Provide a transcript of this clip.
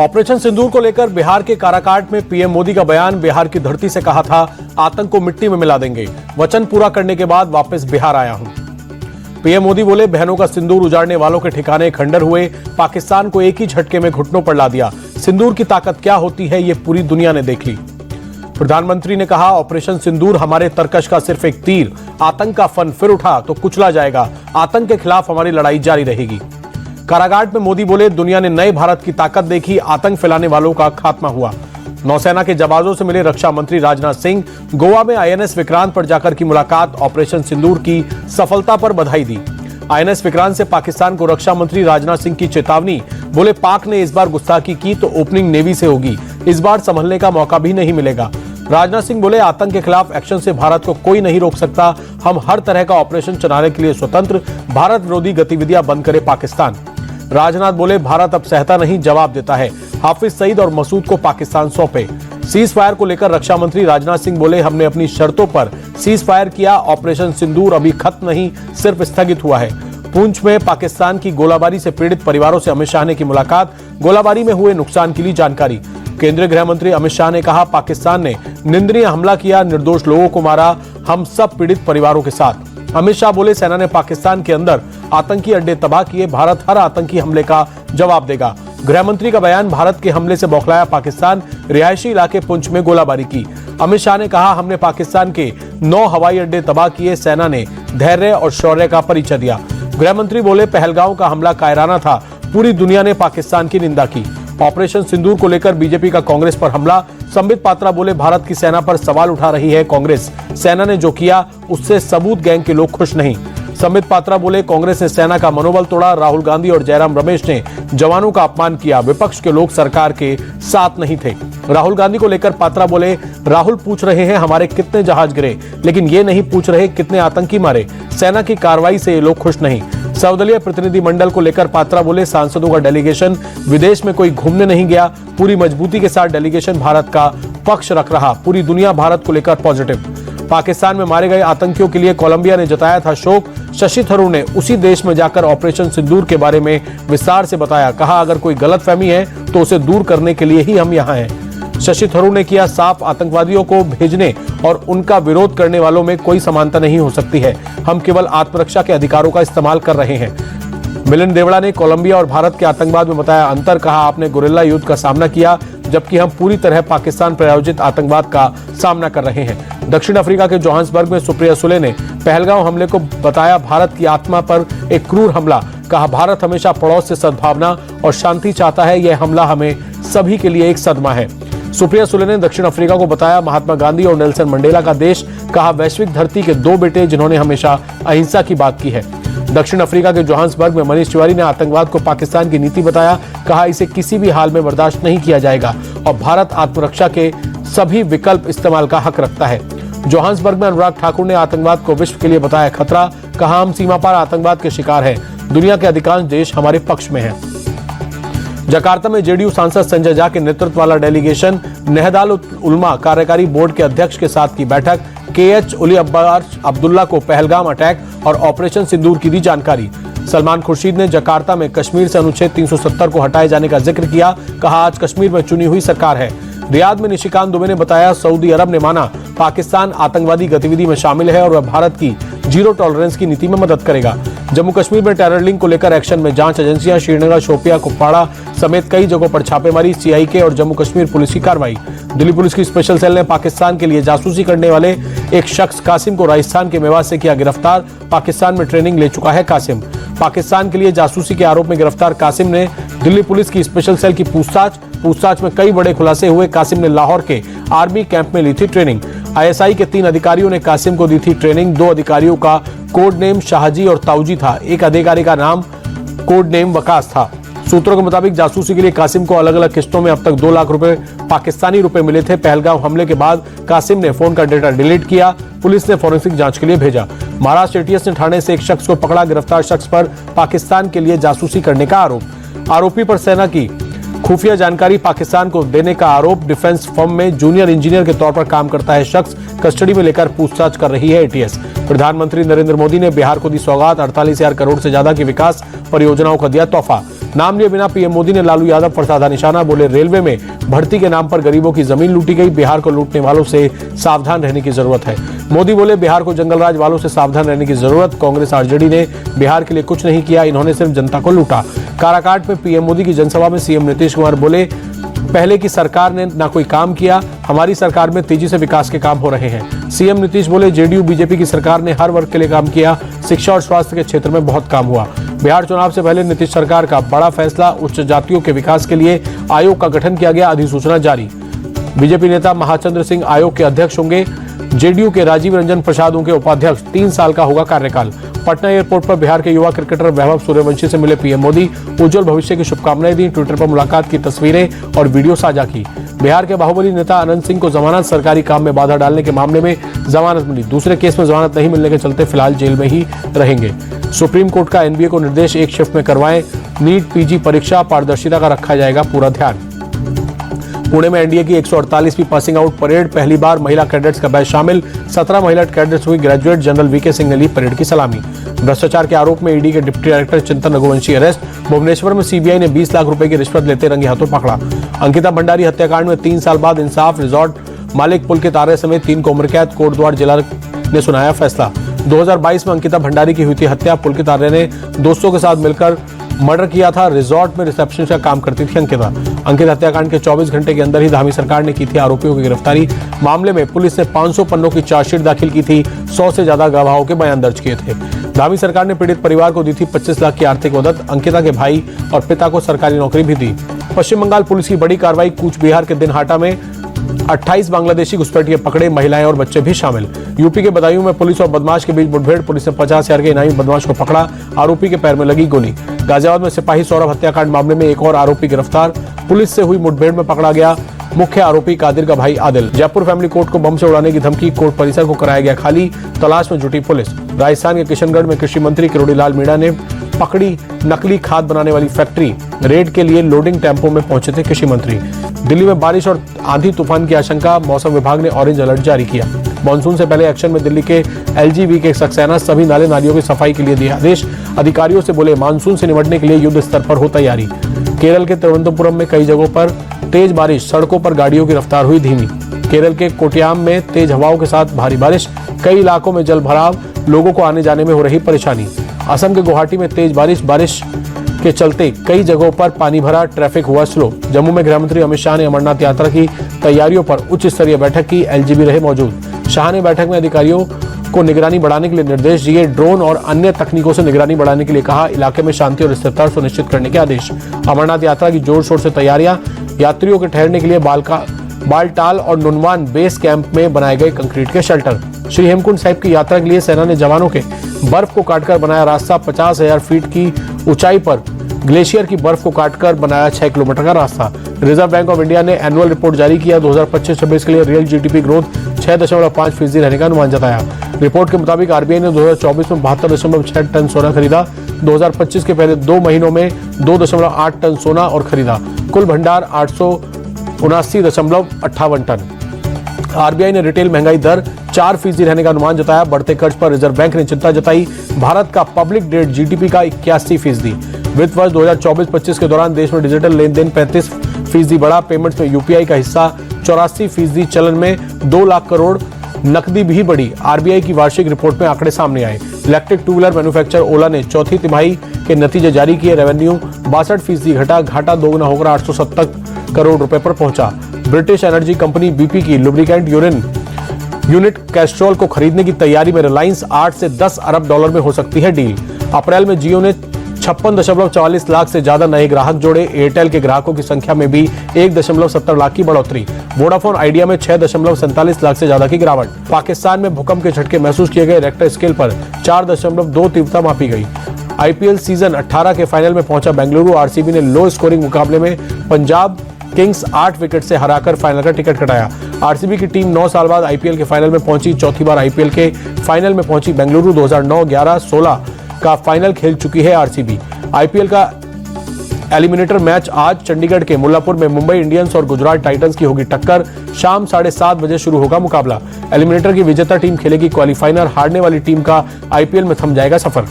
Operation सिंदूर को लेकर बिहार के काराकाट में पीएम मोदी का बयान। बिहार की धरती से कहा था आतंक को मिट्टी में मिला देंगे, वचन पूरा करने के बाद वापस बिहार आया हूं। पीएम मोदी बोले बहनों का सिंदूर उजाड़ने वालों के ठिकाने खंडर हुए, पाकिस्तान को एक ही झटके में घुटनों पर ला दिया। सिंदूर की ताकत क्या होती है ये पूरी दुनिया ने देख ली। प्रधानमंत्री ने कहा ऑपरेशन सिंदूर हमारे तरकश का सिर्फ एक तीर, आतंक का फन फिर उठा तो कुचला जाएगा, आतंक के खिलाफ हमारी लड़ाई जारी रहेगी। कारागार में मोदी बोले दुनिया ने नए भारत की ताकत देखी, आतंक फैलाने वालों का खात्मा हुआ। नौसेना के जवानों से मिले रक्षा मंत्री राजनाथ सिंह, गोवा में आईएनएस विक्रांत पर जाकर की मुलाकात, ऑपरेशन सिंदूर की सफलता पर बधाई दी। आईएनएस विक्रांत से पाकिस्तान को रक्षा मंत्री राजनाथ सिंह की चेतावनी, बोले पाक ने इस बार गुस्ताखी की तो ओपनिंग नेवी से होगी, इस बार संभलने का मौका भी नहीं मिलेगा। राजनाथ सिंह बोले आतंक के खिलाफ एक्शन से भारत को कोई नहीं रोक सकता, हम हर तरह का ऑपरेशन चलाने के लिए स्वतंत्र, भारत विरोधी गतिविधियां बंद करे पाकिस्तान। राजनाथ बोले भारत अब सहता नहीं, जवाब देता है, हाफिज सईद और मसूद को पाकिस्तान सौंपे। सीज फायर को लेकर रक्षा मंत्री राजनाथ सिंह बोले हमने अपनी शर्तों पर सीज फायर किया, ऑपरेशन सिंदूर अभी खत्म नहीं, सिर्फ स्थगित हुआ है। पुंछ में पाकिस्तान की गोलाबारी से पीड़ित परिवारों से अमित शाह ने की मुलाकात, गोलाबारी में हुए नुकसान के लिए जानकारी। केंद्रीय गृह मंत्री अमित शाह ने कहा पाकिस्तान ने निंदनीय हमला किया, निर्दोष लोगों को मारा, हम सब पीड़ित परिवारों के साथ। अमित शाह बोले सेना ने पाकिस्तान के अंदर आतंकी अड्डे तबाह किए, भारत हर आतंकी हमले का जवाब देगा। गृह मंत्री का बयान, भारत के हमले से बौखलाया पाकिस्तान, रिहायशी इलाके पुंछ में गोलाबारी की। अमित शाह ने कहा हमने पाकिस्तान के 9 हवाई अड्डे तबाह किए, सेना ने धैर्य और शौर्य का परिचय दिया। गृह मंत्री बोले पहलगांव का हमला कायराना था, पूरी दुनिया ने पाकिस्तान की निंदा की। ऑपरेशन सिंदूर को लेकर बीजेपी का कांग्रेस पर हमला, संबित पात्रा बोले भारत की सेना पर सवाल उठा रही है कांग्रेस, सेना ने जो किया उससे सबूत गैंग के लोग खुश नहीं। संबित पात्रा बोले कांग्रेस ने सेना का मनोबल तोड़ा, राहुल गांधी और जयराम रमेश ने जवानों का अपमान किया, विपक्ष के लोग सरकार के साथ नहीं थे। राहुल गांधी को लेकर पात्रा बोले राहुल पूछ रहे हैं हमारे कितने जहाज गिरे, लेकिन ये नहीं पूछ रहे कितने आतंकी मारे, सेना की कार्रवाई से ये लोग खुश नहीं। सर्वदलीय प्रतिनिधिमंडल को लेकर पात्रा बोले सांसदों का डेलीगेशन विदेश में कोई घूमने नहीं गया, पूरी मजबूती के साथ डेलीगेशन भारत का पक्ष रख रहा, पूरी दुनिया भारत को लेकर पॉजिटिव। पाकिस्तान में मारे गए आतंकियों के लिए कोलंबिया ने जताया था शोक, शशि थरूर ने उसी देश में जाकर ऑपरेशन सिंदूर के बारे में विस्तार से बताया, कहा अगर कोई गलतफहमी है तो उसे दूर करने के लिए ही हम यहाँ हैं। शशि थरूर ने किया साफ, आतंकवादियों को भेजने और उनका विरोध करने वालों में कोई समानता नहीं हो सकती है, हम केवल आत्मरक्षा के अधिकारों का इस्तेमाल कर रहे हैं। मिलिंद देवड़ा ने कोलंबिया और भारत के आतंकवाद में बताया अंतर, कहा आपने गुरिल्ला युद्ध का सामना किया जबकि हम पूरी तरह पाकिस्तान प्रायोजित आतंकवाद का सामना कर रहे हैं। दक्षिण अफ्रीका के जोहान्सबर्ग में सुप्रिया सुले ने पहलगांव हमले को बताया भारत की आत्मा पर एक क्रूर हमला, कहा भारत हमेशा पड़ोस से सद्भावना और शांति चाहता है, यह हमला हमें सभी के लिए एक सदमा है। सुप्रिया सुले ने दक्षिण अफ्रीका को बताया महात्मा गांधी और नेल्सन मंडेला का देश, कहा वैश्विक धरती के 2 बेटे जिन्होंने हमेशा अहिंसा की बात की है। दक्षिण अफ्रीका के जोहान्सबर्ग में मनीष तिवारी ने आतंकवाद को पाकिस्तान की नीति बताया, कहा इसे किसी भी हाल में बर्दाश्त नहीं किया जाएगा और भारत आत्मरक्षा के सभी विकल्प इस्तेमाल का हक रखता है। जोहान्सबर्ग में अनुराग ठाकुर ने आतंकवाद को विश्व के लिए बताया खतरा, कहा हम सीमा पार आतंकवाद के शिकार हैं, दुनिया के अधिकांश देश हमारे पक्ष में हैं। जकार्ता में जेडीयू सांसद संजय झा के नेतृत्व वाला डेलीगेशन नेहदाल उलमा कार्यकारी बोर्ड के अध्यक्ष के साथ की बैठक, केएच उली अब्दुल्ला को पहलगाम अटैक और ऑपरेशन सिंदूर की दी जानकारी। सलमान खुर्शीद ने जकार्ता में कश्मीर से अनुच्छेद 370 को हटाए जाने का जिक्र किया, कहा आज कश्मीर में चुनी हुई सरकार है। रियाद में निशिकांत दुबे ने बताया सऊदी अरब ने माना पाकिस्तान आतंकवादी गतिविधि में शामिल है और वह भारत की जीरो टॉलरेंस की नीति में मदद करेगा। जम्मू कश्मीर में टेरर लिंक को लेकर एक्शन में जांच एजेंसियां, श्रीनगर, शोपिया, कुपवाड़ा समेत कई जगहों पर छापेमारी, सीआईके और जम्मू कश्मीर पुलिस की कार्रवाई। दिल्ली पुलिस की स्पेशल सेल ने पाकिस्तान के लिए जासूसी करने वाले एक शख्स कासिम को राजस्थान के मेवात से किया गिरफ्तार, पाकिस्तान में ट्रेनिंग ले चुका है कासिम। पाकिस्तान के लिए जासूसी के आरोप में गिरफ्तार कासिम ने दिल्ली पुलिस की स्पेशल सेल की पूछताछ में कई बड़े खुलासे हुए। कासिम ने लाहौर के आर्मी कैंप में ली थी ट्रेनिंग। आईएसआई के 3 अधिकारियों ने कासिम को दी थी ट्रेनिंग, 2 अधिकारियों का कोड नेम शाहजी और ताऊजी था, एक अधिकारी का नाम कोड नेम वकास था। सूत्रों के मुताबिक जासूसी के लिए कासिम को अलग अलग किस्तों में अब तक 2 लाख रुपए पाकिस्तानी रुपए मिले थे। पहलगाम हमले के बाद कासिम ने फोन का डेटा डिलीट किया, पुलिस ने फोरेंसिक जांच के लिए भेजा। महाराष्ट्र एटीएस ने ठाणे से एक शख्स को पकड़ा, गिरफ्तार शख्स पर पाकिस्तान के लिए जासूसी करने का आरोप। आरोपी पर सेना की खुफिया जानकारी पाकिस्तान को देने का आरोप। डिफेंस फर्म में जूनियर इंजीनियर के तौर पर काम करता है शख्स, कस्टडी में लेकर पूछताछ कर रही है एटीएस। प्रधानमंत्री नरेंद्र मोदी ने बिहार को दी सौगात, 48,000 करोड़ से ज्यादा की विकास परियोजनाओं का दिया तोहफा। नाम लिए बिना पीएम मोदी ने लालू यादव पर साधा निशाना, बोले रेलवे में भर्ती के नाम पर गरीबों की जमीन लूटी गई, बिहार को लूटने वालों से सावधान रहने की जरूरत है। मोदी बोले बिहार को जंगलराज वालों से सावधान रहने की जरूरत, कांग्रेस आरजेडी ने बिहार के लिए कुछ नहीं किया, इन्होंने सिर्फ जनता को लूटा। काराकाट में पीएम मोदी की जनसभा में सीएम नीतीश कुमार बोले पहले की सरकार ने ना कोई काम किया, हमारी सरकार में तेजी से विकास के काम हो रहे हैं। सीएम नीतीश बोले जेडीयू बीजेपी की सरकार ने हर वर्ग के लिए काम किया, शिक्षा और स्वास्थ्य के क्षेत्र में बहुत काम हुआ। बिहार चुनाव से पहले नीतीश सरकार का बड़ा फैसला, उच्च जातियों के विकास के लिए आयोग का गठन किया गया, अधिसूचना जारी। बीजेपी नेता महाचंद्र सिंह आयोग के अध्यक्ष होंगे, जेडीयू के राजीव रंजन प्रसाद उनके उपाध्यक्ष, 3 साल का होगा कार्यकाल। पटना एयरपोर्ट पर बिहार के युवा क्रिकेटर वैभव सूर्यवंशी से मिले पीएम मोदी, उज्जवल भविष्य की शुभकामनाएं दी, ट्विटर पर मुलाकात की तस्वीरें और वीडियो साझा की। बिहार के बाहुबली नेता अनंत सिंह को जमानत, सरकारी काम में बाधा डालने के मामले में जमानत मिली, दूसरे केस में जमानत नहीं मिलने के चलते फिलहाल जेल में ही रहेंगे। सुप्रीम कोर्ट का एनबीए को निर्देश, एक शिफ्ट में करवाएं नीट पीजी परीक्षा, पारदर्शिता का रखा जाएगा पूरा ध्यान। पुणे में एनडीए की 148वीं पासिंग आउट परेड, पहली बार महिला कैडेट्स का बैच शामिल, 17 महिला कैडेट्स हुई ग्रेजुएट, जनरल वीके सिंह ने ली परेड की सलामी। भ्रष्टाचार के आरोप में ईडी के डिप्टी डायरेक्टर चिंतन रघुवंशी अरेस्ट, भुवनेश्वर में सीबीआई ने 20 लाख रुपए की रिश्वत लेते रंगे हाथों पकड़ा। अंकिता भंडारी हत्याकांड में 3 साल बाद इंसाफ, रिजॉर्ट मालिक पुलकित आर्य समेत 3 को उम्र कैद, कोटद्वार जिला ने सुनाया फैसला। 2022 में अंकिता भंडारी की हुई थी हत्या, पुलकित आर्य ने दोस्तों के साथ मिलकर मर्डर किया था। रिजॉर्ट में रिसेप्शन का काम करती थी अंकिता हत्याकांड के 24 घंटे के अंदर ही धामी सरकार ने की थी आरोपियों की गिरफ्तारी। मामले में पुलिस ने 500 पन्नों की चार्जशीट दाखिल की थी, 100 से ज्यादा गवाहों के बयान दर्ज किए थे। धामी सरकार ने पीड़ित परिवार को दी थी 25 लाख की आर्थिक मदद, अंकिता के भाई और पिता को सरकारी नौकरी भी दी। पश्चिम बंगाल पुलिस की बड़ी कार्रवाई, कूच बिहार के दिनहाटा में 28 बांग्लादेशी घुसपैठिए पकड़े, महिलाएं और बच्चे भी शामिल। यूपी के बदायूं में पुलिस और बदमाश के बीच मुठभेड़, पुलिस ने 50,000 के इनामी बदमाश को पकड़ा, आरोपी के पैर में लगी गोली। गाजियाबाद में सिपाही सौरभ हत्याकांड मामले में एक और आरोपी गिरफ्तार, पुलिस से हुई मुठभेड़ में पकड़ा गया मुख्य आरोपी कादिर का भाई आदिल। जयपुर फैमिली कोर्ट को बम से उड़ाने की धमकी, कोर्ट परिसर को कराया गया खाली, तलाश में जुटी पुलिस। राजस्थान के किशनगढ़ में कृषि मंत्री किरोड़ी लाल मीणा ने पकड़ी नकली खाद बनाने वाली फैक्ट्री, रेड के लिए लोडिंग टेम्पो में पहुंचे थे कृषि मंत्री। दिल्ली में बारिश और आंधी तूफान की आशंका, मौसम विभाग ने ऑरेंज अलर्ट जारी किया। मानसून से पहले एक्शन में दिल्ली के एलजीवी के सक्सेना, सभी नाले नालियों की सफाई के लिए दिया आदेश, अधिकारियों से बोले मानसून से निपटने के लिए युद्ध स्तर पर हो तैयारी। केरल के तिरुवनंतपुरम में कई जगहों पर तेज बारिश, सड़कों पर गाड़ियों की रफ्तार हुई धीमी। केरल के कोट्याम में तेज हवाओं के साथ भारी बारिश, कई इलाकों में जल भराव, लोगों को आने जाने में हो रही परेशानी। असम के गुवाहाटी में तेज बारिश के चलते कई जगहों पर पानी भरा, ट्रैफिक हुआ स्लो। जम्मू में गृहमंत्री अमित शाह ने अमरनाथ यात्रा की तैयारियों पर उच्च स्तरीय बैठक की, एलजीबी रहे मौजूद। शाह ने बैठक में अधिकारियों को निगरानी बढ़ाने के लिए निर्देश दिए, ड्रोन और अन्य तकनीकों से निगरानी बढ़ाने के लिए कहा, इलाके में शांति और स्थिरता सुनिश्चित करने के आदेश। अमरनाथ यात्रा की जोर शोर से तैयारियां, यात्रियों के ठहरने के लिए बालटाल और नुनवान बेस कैंप में बनाए गए कंक्रीट के शेल्टर। श्री हेमकुंड साहिब की यात्रा के लिए सेना ने जवानों के बर्फ को काटकर बनाया रास्ता, 50,000 फीट की ऊंचाई पर ग्लेशियर की बर्फ को काटकर बनाया 6 किलोमीटर का रास्ता। रिजर्व बैंक ऑफ इंडिया ने एनुअल रिपोर्ट जारी किया, 2025-26 के लिए रियल जीडीपी ग्रोथ 6.5% रहने का अनुमान जताया। रिपोर्ट के मुताबिक आरबीआई ने 2024 में 72.6 टन सोना खरीदा, 2025 के पहले 2 महीनों में 2.8 टन सोना और खरीदा, कुल भंडार 879.58 टन। आरबीआई ने रिटेल महंगाई दर 4% रहने का अनुमान जताया, बढ़ते कर्ज पर रिजर्व बैंक ने चिंता जताई। भारत का पब्लिक डेट जीडीपी का 81%। वित्त वर्ष 2024-25 के दौरान देश में डिजिटल लेन देन 35% बढ़ा, पेमेंट्स में यूपीआई का हिस्सा 84%, चलन में 2 लाख करोड़, नकदी भी बढ़ी। आरबीआई की वार्षिक रिपोर्ट में आंकड़े सामने आए। इलेक्ट्रिक 2 व्हीलर मैन्युफैक्चरर ओला ने चौथी तिमाही के नतीजे जारी किए, रेवेन्यू 62% घटा, घाटा दोगुना होकर 870 करोड़ रुपए पर पहुंचा। ब्रिटिश एनर्जी कंपनी बीपी की लुब्रिकेंट यूनिट कैस्ट्रोल को खरीदने की तैयारी में रिलायंस 8 से 10 अरब डॉलर में हो सकती है डील। अप्रैल में जियो ने 56.44 लाख से ज्यादा नए ग्राहक जोड़े, एयरटेल के ग्राहकों की संख्या में भी 1.70 लाख की बढ़ोतरी। वोडाफोन आइडिया में 6.47 लाख से ज्यादा की गिरावट। पाकिस्तान में भूकंप के झटके महसूस किए गए, रेक्टर स्केल पर 4.2 तीव्रता मापी गई। आईपीएल सीजन 18 के फाइनल में पहुंचा बेंगलुरु, आरसीबी ने लो स्कोरिंग मुकाबले में पंजाब किंग्स 8 विकेट से हराकर फाइनल का टिकट कटाया। आरसीबी की टीम 9 साल बाद आईपीएल के फाइनल में पहुंची, चौथी बार आईपीएल के फाइनल में पहुंची बेंगलुरु। 2009, 11, 16 का फाइनल खेल चुकी है आरसीबी। आईपीएल का एलिमिनेटर मैच आज चंडीगढ़ के मुल्लापुर में मुंबई इंडियंस और गुजरात टाइटंस की होगी टक्कर, शाम 7:30 बजे शुरू होगा मुकाबला। एलिमिनेटर की विजेता टीम खेलेगी क्वालीफाइनर, हारने वाली टीम का आईपीएल में थम जाएगा सफर।